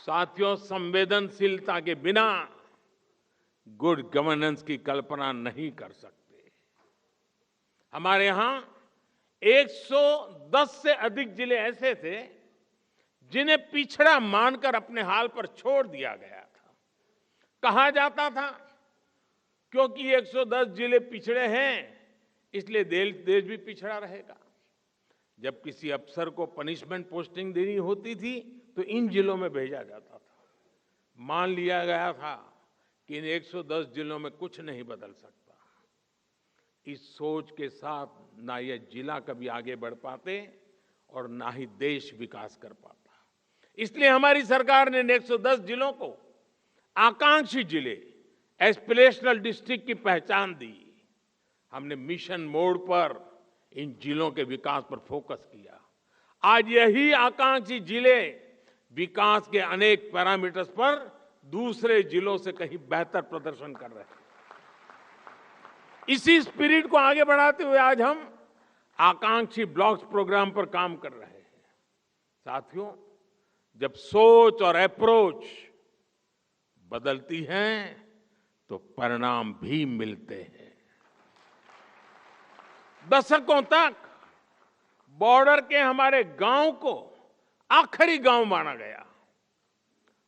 साथियों, संवेदनशीलता के बिना गुड गवर्नेंस की कल्पना नहीं कर सकते। हमारे यहां 110 से अधिक जिले ऐसे थे जिन्हें पिछड़ा मानकर अपने हाल पर छोड़ दिया गया था। कहा जाता था क्योंकि 110 जिले पिछड़े हैं इसलिए देश भी पिछड़ा रहेगा। जब किसी अफसर को पनिशमेंट पोस्टिंग देनी होती थी तो इन जिलों में भेजा जाता था। मान लिया गया था कि इन 110 जिलों में कुछ नहीं बदल सकता। इस सोच के साथ ना ये जिला कभी आगे बढ़ पाते और ना ही देश विकास कर पाता। इसलिए हमारी सरकार ने इन 110 जिलों को आकांक्षी जिले, एस्पिरेशनल डिस्ट्रिक्ट की पहचान दी। हमने मिशन मोड पर इन जिलों के विकास पर फोकस किया। आज यही आकांक्षी जिले विकास के अनेक पैरामीटर्स पर दूसरे जिलों से कहीं बेहतर प्रदर्शन कर रहे हैं। इसी स्पिरिट को आगे बढ़ाते हुए आज हम आकांक्षी ब्लॉक्स प्रोग्राम पर काम कर रहे हैं। साथियों, जब सोच और अप्रोच बदलती है तो परिणाम भी मिलते हैं। दशकों तक बॉर्डर के हमारे गांव को आखिरी गांव माना गया।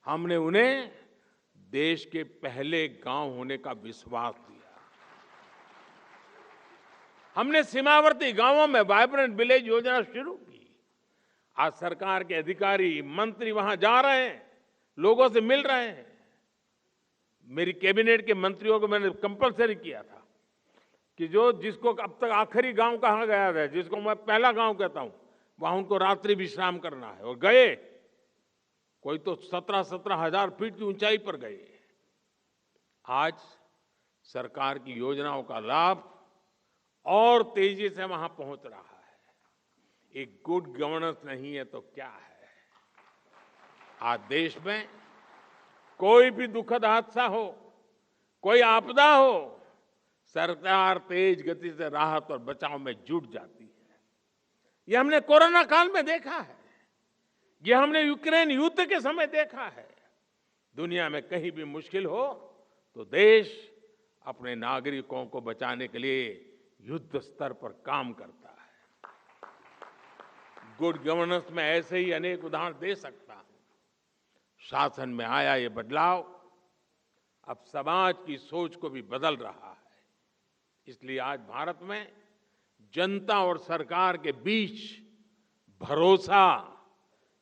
हमने उन्हें देश के पहले गांव होने का विश्वास दिया। हमने सीमावर्ती गांवों में वाइब्रेंट विलेज योजना शुरू की। आज सरकार के अधिकारी, मंत्री वहां जा रहे हैं, लोगों से मिल रहे हैं। मेरी कैबिनेट के मंत्रियों को मैंने कंपलसरी किया था कि जिसको अब तक आखिरी गांव कहा गया था, जिसको मैं पहला गांव कहता हूं, वहां उनको रात्रि विश्राम करना है। और गए, कोई तो 17 हजार फीट की ऊंचाई पर गए। आज सरकार की योजनाओं का लाभ और तेजी से वहां पहुंच रहा है। एक गुड गवर्नेंस नहीं है तो क्या है? आज देश में कोई भी दुखद हादसा हो, कोई आपदा हो, सरकार तेज गति से राहत और बचाव में जुट जाती है। यह हमने कोरोना काल में देखा है, यह हमने यूक्रेन युद्ध के समय देखा है। दुनिया में कहीं भी मुश्किल हो तो देश अपने नागरिकों को बचाने के लिए युद्ध स्तर पर काम करता है। गुड गवर्नेंस में ऐसे ही अनेक उदाहरण दे सकता हूं। शासन में आया ये बदलाव अब समाज की सोच को भी बदल रहा है। इसलिए आज भारत में जनता और सरकार के बीच भरोसा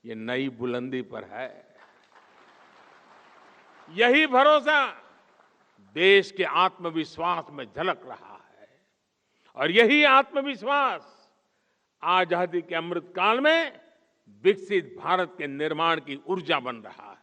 ये नई बुलंदी पर है। यही भरोसा देश के आत्मविश्वास में झलक रहा है और यही आत्मविश्वास आजादी के अमृत काल में विकसित भारत के निर्माण की ऊर्जा बन रहा है।